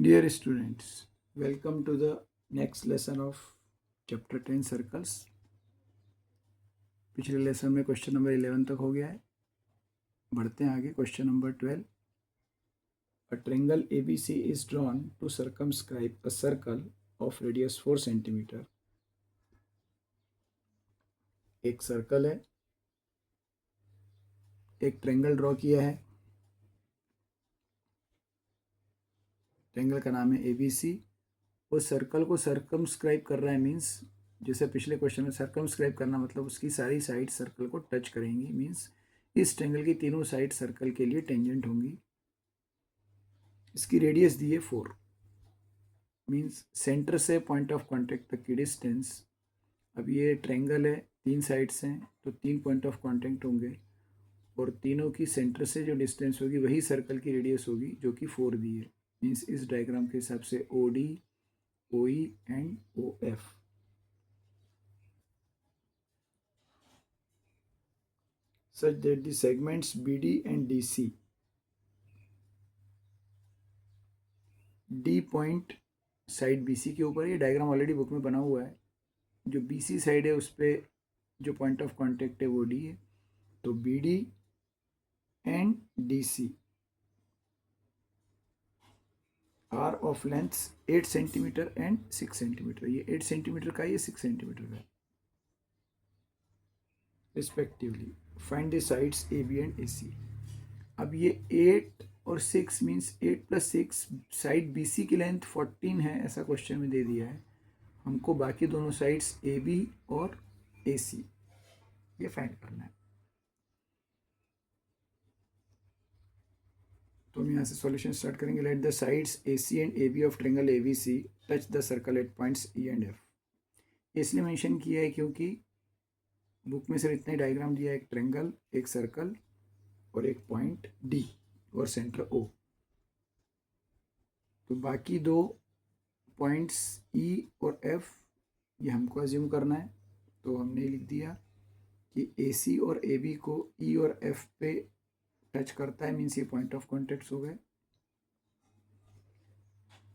Dear students, welcome to the next lesson of chapter 10 circles. पिछले lesson में question number 11 तक हो गया है. बढ़ते हैं आगे. Question number 12. A triangle ABC is drawn to circumscribe a circle of radius 4 centimeter. एक सर्कल है, एक ट्रायंगल ड्रॉ किया है. ट्रायंगल का नाम है ABC. वो सर्कल को सर्कमस्क्राइब कर रहा है. मीन्स जैसे पिछले क्वेश्चन में सर्कमस्क्राइब करना मतलब उसकी सारी साइड सर्कल को टच करेंगी. मीन्स इस ट्रायंगल की तीनों साइड सर्कल के लिए टेंजेंट होंगी. इसकी रेडियस दी है 4. मीन्स सेंटर से पॉइंट ऑफ कांटेक्ट तक की डिस्टेंस. अब ये ट्रायंगल है, 3 साइड्स हैं तो 3 पॉइंट ऑफ कांटेक्ट होंगे और तीनों की सेंटर से जो डिस्टेंस होगी वही सर्कल की रेडियस होगी जो कि 4 दी है. मीन्स इस डायग्राम के हिसाब से OD, OE and OF. such that the segments BD and DC, D point side BC के ऊपर, ये डायग्राम ऑलरेडी बुक में बना हुआ है. जो BC साइड है उस पर जो पॉइंट ऑफ कांटेक्ट है वो D है. तो BD and DC are of length 8 centimetre and 6 centimetre. ये 8 सेंटीमीटर का, ये 6 सेंटीमीटर का respectively. Find the sides AB and AC. अब ये 8 और 6 मीन्स 8 + 6 साइड BC की लेंथ 14 है, ऐसा क्वेश्चन में दे दिया है. हमको बाकी दोनों साइड्स AB और AC ये फाइंड करना है. तो हम यहाँ से सॉल्यूशन स्टार्ट करेंगे. Let the sides AC and AB of triangle ABC touch the circle eight points E and F. इसलिए मेंशन किया है क्योंकि बुक में सिर्फ इतना ही डायग्राम दिया है. एक ट्रायंगल, एक सर्कल और एक पॉइंट D और सेंटर O. तो बाकी दो पॉइंट्स E और F ये हमको अज्यूम करना है. तो हमने लिख दिया कि AC और AB को E और F पे टच करता है. मीन्स ये पॉइंट ऑफ कॉन्टेक्ट हो गए.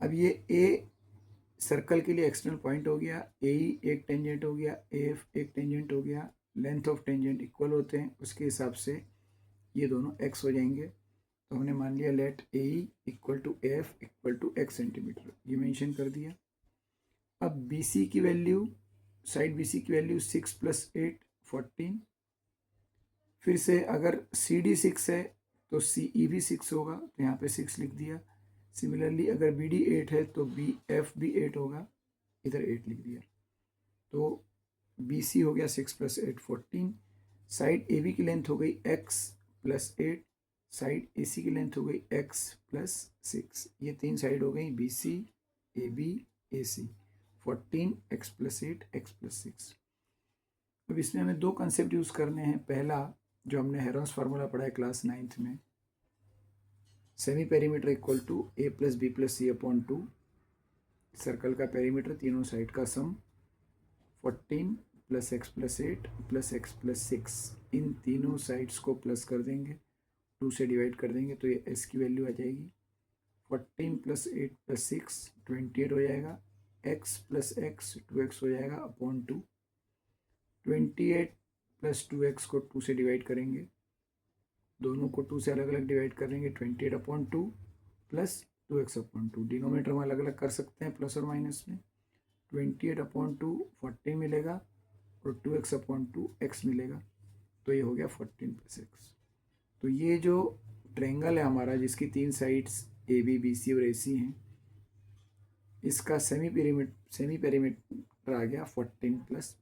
अब ये A सर्कल के लिए एक्सटर्नल पॉइंट हो गया, AE एक टेंजेंट हो गया, AF एक टेंजेंट हो गया. लेंथ ऑफ टेंजेंट इक्वल होते हैं, उसके हिसाब से ये दोनों x हो जाएंगे. तो हमने मान लिया let AE equal to AF equal to x centimetre, ये मेंशन कर दिया. अब BC की वैल्यू, साइड BC की वैल्यू 6 + 8 14. फिर से अगर CD 6 है तो CE भी 6 होगा, तो यहाँ पे 6 लिख दिया. सिमिलरली अगर BD 8 है तो BF भी 8 होगा, इधर 8 लिख दिया. तो BC हो गया 6 + 8 14. साइड AB की लेंथ हो गई x + 8. साइड AC की लेंथ हो गई x + 6. ये 3 साइड हो गई BC, AB, AC. 14 x + 8 x + 6. अब इसमें हमें 2 कंसेप्ट यूज़ करने हैं. पहला जो हमने हेरोन्स फार्मूला पढ़ा है क्लास 9th में, semi perimeter equal to A + B + C upon 2. Circle का पेरीमीटर तीनों साइड का सम 14 + x + 8 + x + 6. इन तीनों साइड्स को प्लस कर देंगे, 2 से डिवाइड कर देंगे तो ये s की वैल्यू आ जाएगी. 14 + 8 + 6 28 हो जाएगा. x + x 2x हो जाएगा अपॉन 2. 28 + 2x को 2 से डिवाइड करेंगे, दोनों को 2 से अलग अलग डिवाइड करेंगे. 28 अपॉन 2 + 2x अपॉन 2. डिनोमीटर में अलग अलग कर सकते हैं प्लस और माइनस में. 28 अपॉन 2 14 मिलेगा और 2x अपॉन 2 x मिलेगा. तो ये हो गया 14 + x. तो ये जो ट्रायंगल है हमारा जिसकी 3 साइड्स AB, BC और AC हैं, इसका सेमी पेरीमीटर आ गया 14 प्लस.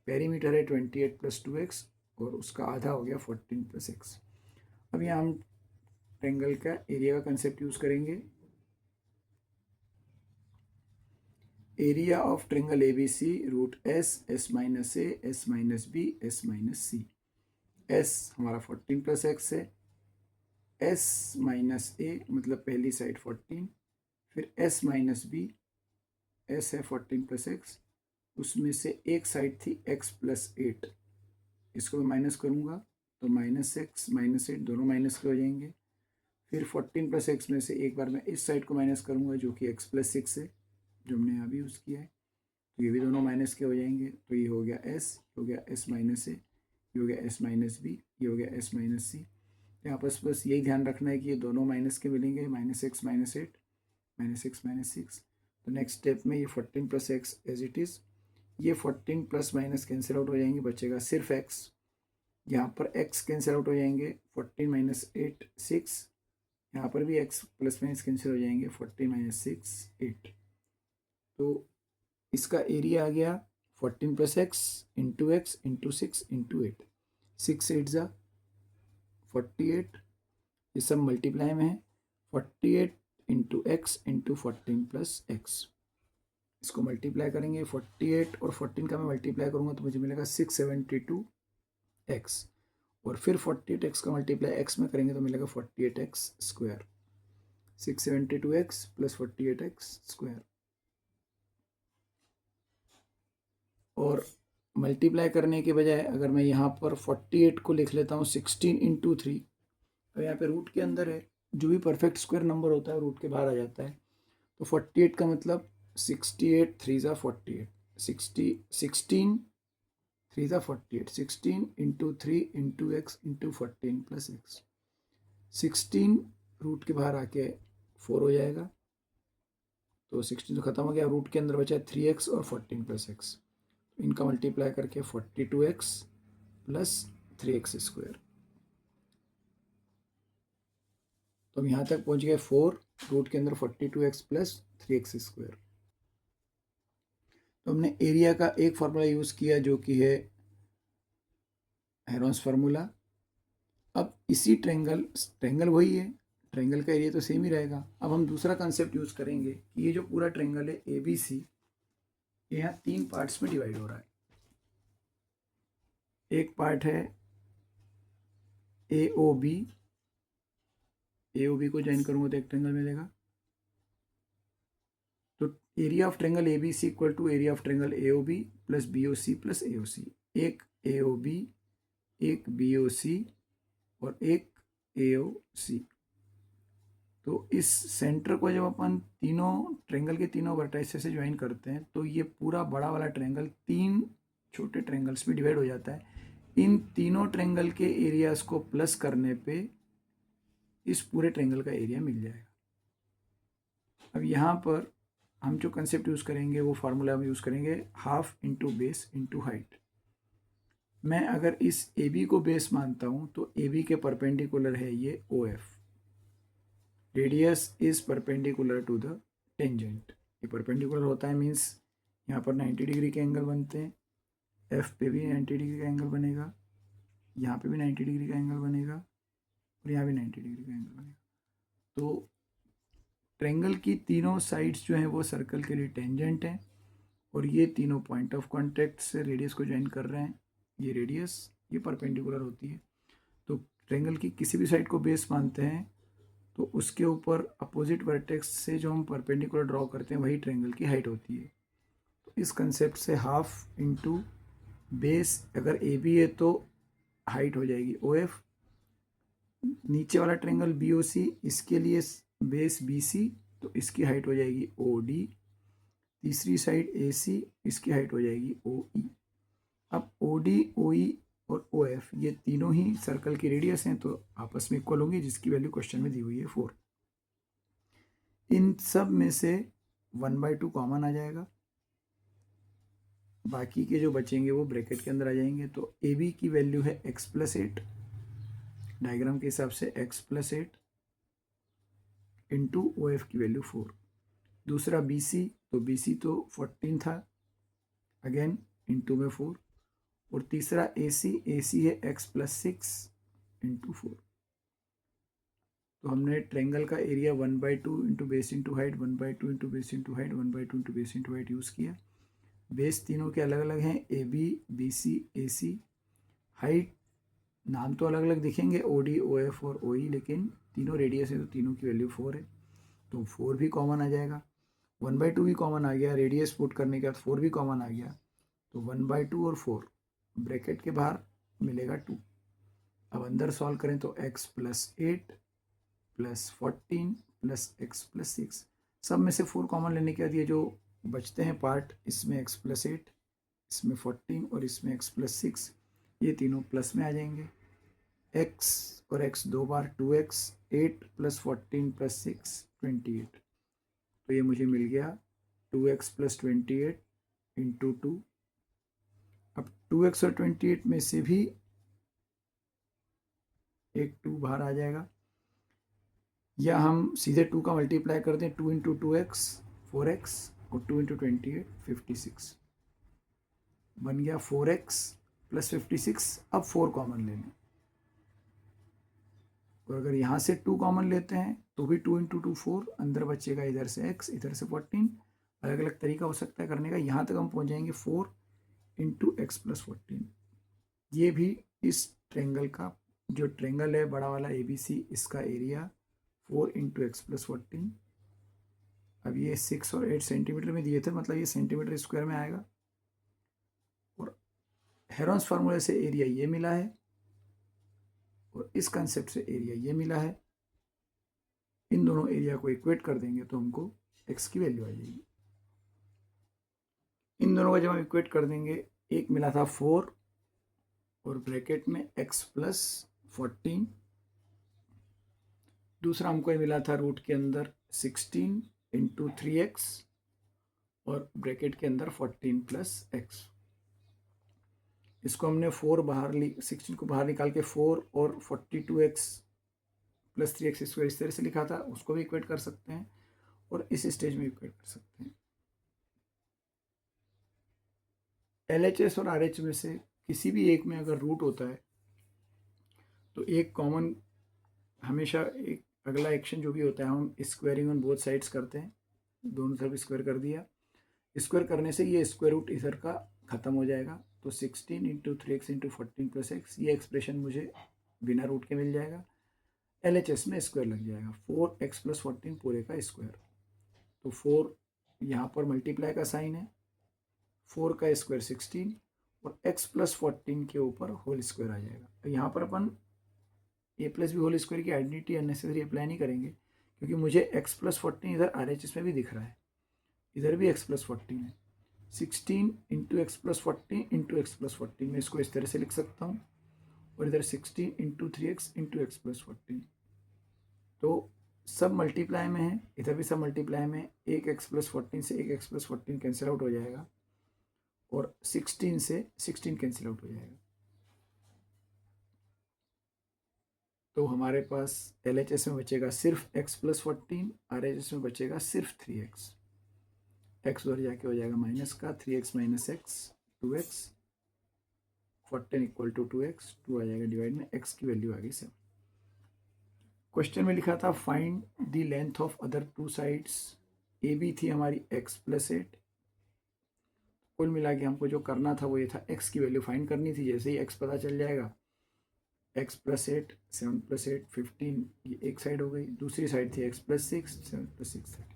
पेरीमीटर है 28 + 2x और उसका आधा हो गया 14 + x. अब यहाँ हम ट्रायंगल का एरिया का कंसेप्ट यूज़ करेंगे. Area of triangle ABC √S, S - A, S - B, S - C. S हमारा 14 + x है. S - A मतलब पहली साइड 14, फिर S - B, S है 14 + x, उसमें से एक साइड थी x + 8. इसको मैं माइनस करूँगा तो -x - 8 दोनों माइनस के हो जाएंगे. फिर 14 प्लस एक्स में से एक बार मैं इस साइड को माइनस करूँगा जो कि एक्स प्लस 6 है, जो हमने अभी यूज़ किया है। तो ये भी दोनों माइनस के हो जाएंगे, तो ये हो गया एस, हो गया एस माइनस ए, ये हो गया एस माइनस बी, ये हो गया एस माइनस सी। यहाँ पर बस यही ध्यान रखना है कि ये दोनों माइनस के मिलेंगे, minus X minus 8, minus X minus 6। तो नेक्स्ट स्टेप में ये 14 plus X as it is, ये 14 प्लस माइनस कैंसिल आउट हो जाएंगे, बचेगा सिर्फ एक्स। यहाँ पर x कैंसिल आउट हो जाएंगे, 14 माइनस 8 6, यहाँ पर भी x प्लस माइनस कैंसिल हो जाएंगे, 14 माइनस 6 8। तो इसका एरिया आ गया 14 प्लस एक्स इंटू 6 इंटू 8, 6 8 ज़ा 48, ये सब मल्टीप्लाई में है, 48 into X into 14 plus x. इसको मल्टीप्लाई करेंगे, 48 और 14 का मैं मल्टीप्लाई करूँगा तो मुझे मिलेगा 672 एक्स, और फिर 48x का मल्टीप्लाई x में करेंगे तो मिलेगा 48x square, 672x plus 48x square. और मल्टीप्लाई करने के बजाय अगर मैं यहाँ पर 48 को लिख लेता हूँ 16 इंटू 3, तो यहाँ पे रूट के अंदर है, जो भी परफेक्ट स्क्वायर नंबर होता है रूट के बाहर आ जाता है। तो 48 का मतलब 68 3 ज़ा 48, 16 3 ज़ा 48, 16 into 3 into X into 14 plus X. 16 root के बाहर आके 4 हो जाएगा, तो 16 तो खत्म हो गया, रूट के अंदर बचा 3x और 14 प्लस एक्स। इनका मल्टीप्लाई करके 42x प्लस 3x स्क्वायर। तो हम यहाँ तक पहुँच गए 4, रूट के अंदर 42x प्लस 3x स्क्वायर। तो हमने एरिया का एक फार्मूला यूज़ किया जो कि है हेरोन्स फार्मूला। अब इसी ट्रेंगल वही है, ट्रेंगल का एरिया तो सेम ही रहेगा। अब हम दूसरा कंसेप्ट यूज़ करेंगे कि ये जो पूरा ट्रेंगल है ABC, ये यहाँ 3 पार्ट्स में डिवाइड हो रहा है। एक पार्ट है AOB, AOB को ज्वाइन करूँगा तो एक ट्रेंगल मिलेगा। तो area of triangle ABC equal to area of triangle AOB plus BOC plus AOC। एक AOB, एक BOC और एक AOC। तो इस सेंटर को जब अपन तीनों ट्रेंगल के तीनों वर्टाइसेस से ज्वाइन करते हैं तो ये पूरा बड़ा वाला ट्रेंगल 3 छोटे ट्रेंगल्स में डिवाइड हो जाता है। इन तीनों ट्रेंगल के एरियाज को प्लस करने पे इस पूरे ट्रेंगल का एरिया मिल जाएगा। अब यहाँ पर हम जो कंसेप्ट यूज़ करेंगे वो फार्मूला हम यूज़ करेंगे half into base into height. मैं अगर इस AB को बेस मानता हूँ तो AB के परपेंडिकुलर है ये OF, radius is perpendicular to the tangent. ये परपेंडिकुलर होता है मीन्स यहाँ पर 90 डिग्री के एंगल बनते हैं, F पे भी 90 डिग्री का एंगल बनेगा, यहाँ पे भी 90 डिग्री का एंगल बनेगा और यहाँ भी 90 डिग्री का एंगल बनेगा। तो ट्रेंगल की तीनों साइड्स जो हैं वो सर्कल के लिए टेंजेंट हैं और ये तीनों पॉइंट ऑफ कॉन्टैक्ट से रेडियस को ज्वाइन कर रहे हैं। ये रेडियस ये परपेंडिकुलर होती है। तो ट्रेंगल की किसी भी साइड को बेस मानते हैं तो उसके ऊपर अपोजिट वर्टेक्स से जो हम परपेंडिकुलर ड्रॉ करते हैं वही ट्रेंगल की हाइट होती है। तो इस कंसेप्ट से हाफ इंटू बेस, अगर AB है तो हाइट हो जाएगी OF, नीचे वाला ट्रेंगल BOC इसके लिए बेस BC तो इसकी हाइट हो जाएगी OD, तीसरी साइड AC इसकी हाइट हो जाएगी OE। अब OD, OE और OF ये तीनों ही सर्कल की रेडियस हैं तो आपस में इक्वल होंगी, जिसकी वैल्यू क्वेश्चन में दी हुई है 4। इन सब में से 1/2 कॉमन आ जाएगा, बाकी के जो बचेंगे वो ब्रैकेट के अंदर आ जाएंगे। तो AB की वैल्यू है x प्लस 8, डायग्राम के हिसाब से x प्लस 8 इंटू OF की वैल्यू 4। दूसरा BC, तो BC तो 14 था, अगेन इंटू में 4। और तीसरा AC है x प्लस 6 इंटू 4। तो हमने ट्रेंगल का area 1/2 into base into height, 1/2 into base into height, 1/2 into base into height use किया। बेस तीनों के अलग अलग हैं, AB, BC, AC। हाइट नाम तो अलग अलग दिखेंगे OD, OF और OE, लेकिन तीनों रेडियस है तो तीनों की वैल्यू 4 है, तो 4 भी कॉमन आ जाएगा। 1/2 भी कॉमन आ गया, रेडियस पुट करने के बाद 4 भी कॉमन आ गया, तो 1/2 और 4 ब्रैकेट के बाहर मिलेगा 2। अब अंदर सॉल्व करें तो x plus 8 plus 14 plus x plus 6। सब में से 4 कॉमन लेने के बाद ये जो बचते हैं पार्ट, इसमें एक्स प्लस 8, इसमें 14 और इसमें एक्स प्लस 6, ये तीनों प्लस में आ जाएंगे। एक्स और एक्स 2 बार 2x, 8 प्लस 14 प्लस 6 28। तो ये मुझे मिल गया 2x प्लस 28 इंटू 2। अब 2x और 28 में से भी एक 2 बाहर आ जाएगा, या हम सीधे 2 का मल्टीप्लाई कर दें, 2 इंटू 2x 4x और 2 इंटू 28 56। बन गया 4x प्लस 56। अब 4 कॉमन ले लें, और अगर यहाँ से 2 कॉमन लेते हैं तो भी 2 इंटू 2 4, अंदर बचेगा इधर से x इधर से 14। अलग अलग तरीका हो सकता है करने का। यहाँ तक हम पहुँच जाएंगे 4 इंटू एक्स प्लस 14। ये भी इस ट्रेंगल का, जो ट्रेंगल है बड़ा वाला ABC, इसका एरिया 4 इंटू एक्स प्लस 14। अब ये 6 और 8 सेंटीमीटर में दिए थे, मतलब ये सेंटीमीटर स्क्वायर में आएगा। और हेरोन्स फार्मूले से एरिया ये मिला है और इस कंसेप्ट से एरिया ये मिला है। इन दोनों एरिया को इक्वेट कर देंगे तो हमको x की वैल्यू आ जाएगी। इन दोनों को जब हम इक्वेट कर देंगे, एक मिला था 4 और ब्रैकेट में x प्लस 14, दूसरा हमको ये मिला था रूट के अंदर 16 इंटू 3x और ब्रैकेट के अंदर 14 प्लस x। इसको हमने 4 बाहर 16 को बाहर निकाल के 4 और 42x प्लस 3x स्क्वायर इस तरह से लिखा था, उसको भी इक्वेट कर सकते हैं और इस स्टेज में इक्वेट कर सकते हैं। LHS और RH में से किसी भी एक में अगर रूट होता है तो एक कॉमन, हमेशा एक अगला एक्शन जो भी होता है, हम स्क्वायरिंग ऑन बोथ साइड्स करते हैं। दोनों तरफ स्क्वायर कर दिया, स्क्वायर करने से ये स्क्वायर रूट इधर का ख़त्म हो जाएगा। तो 16 into 3x into 14 plus x, ये एक्सप्रेशन मुझे बिना रूट के मिल जाएगा। LHS में स्क्वायर लग जाएगा, 4x प्लस 14 पूरे का स्क्वायर। तो 4 यहाँ पर मल्टीप्लाई का साइन है, 4 का स्क्वायर 16 और x प्लस 14 के ऊपर होल स्क्वायर आ जाएगा। तो यहाँ पर अपन a plus B whole square की आइडेंटिटी अननेसेसरी अप्लाई नहीं करेंगे, क्योंकि मुझे x प्लस 14 इधर RHS में भी दिख रहा है, इधर भी x प्लस 14 है। 16 into x plus 14 into x plus 14 में इसको इस तरह से लिख सकता हूँ, और इधर 16 into 3x into x plus 14। तो सब मल्टीप्लाई में है, इधर भी सब मल्टीप्लाई में। एक एक्स प्लस 14 से एक एक्स प्लस 14 कैंसिल आउट हो जाएगा और 16 से 16 कैंसिल आउट हो जाएगा। तो हमारे पास LHS में बचेगा सिर्फ x प्लस 14, RHS में बचेगा सिर्फ 3x। x उधर जाके हो जाएगा माइनस का, 3x minus X 2x, 14 equal to 2x, 2 आ जाएगा डिवाइड में, x की वैल्यू आ गई 7। क्वेश्चन में लिखा था find the length of other 2 sides. AB थी हमारी x प्लस 8। कुल मिला के हमको जो करना था वो ये था, x की वैल्यू फाइंड करनी थी। जैसे ही x पता चल जाएगा, x प्लस 8 7 प्लस 8 15, ये एक साइड हो गई। दूसरी साइड थी x प्लस 6 7 प्लस 6 30।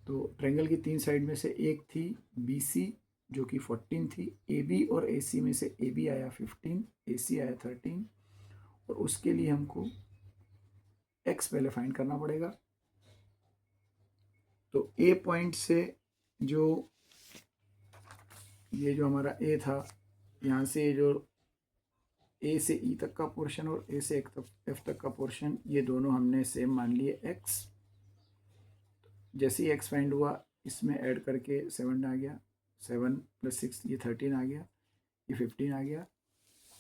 तो ट्रेंगल की 3 साइड में से एक थी BC जो कि 14 थी। AB और AC में से AB आया 15, AC आया 13, और उसके लिए हमको x पहले फाइंड करना पड़ेगा। तो A पॉइंट से जो ये जो हमारा A था, यहाँ से जो A से E तक का पोर्शन और A से F तक का पोर्शन, ये दोनों हमने सेम मान लिए x। जैसे ही x फाइंड हुआ, इसमें ऐड करके 7 आ गया, 7 प्लस 6 ये 13 आ गया, ये 15 आ गया।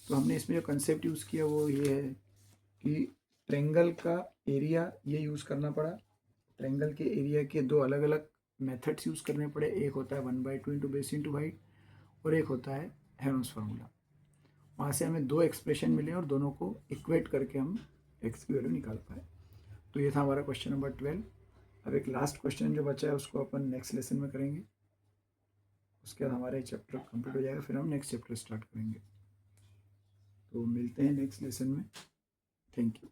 तो हमने इसमें जो कंसेप्ट यूज़ किया वो ये है कि ट्रेंगल का एरिया ये यूज़ करना पड़ा। ट्रेंगल के एरिया के दो अलग अलग मेथड्स यूज़ करने पड़े। एक होता है 1/2 इंटू बेस इंटू हाइट, और एक होता है हेरोन्स फार्मूला। वहाँ से हमें 2 एक्सप्रेशन मिले और दोनों को इक्वेट करके हम x की वैल्यू निकाल पाए। तो ये था हमारा क्वेश्चन नंबर 12। अब एक लास्ट क्वेश्चन जो बचा है उसको अपन नेक्स्ट लेसन में करेंगे। उसके बाद हमारा चैप्टर कंप्लीट हो जाएगा, फिर हम नेक्स्ट चैप्टर स्टार्ट करेंगे। तो मिलते हैं नेक्स्ट लेसन में। Thank you.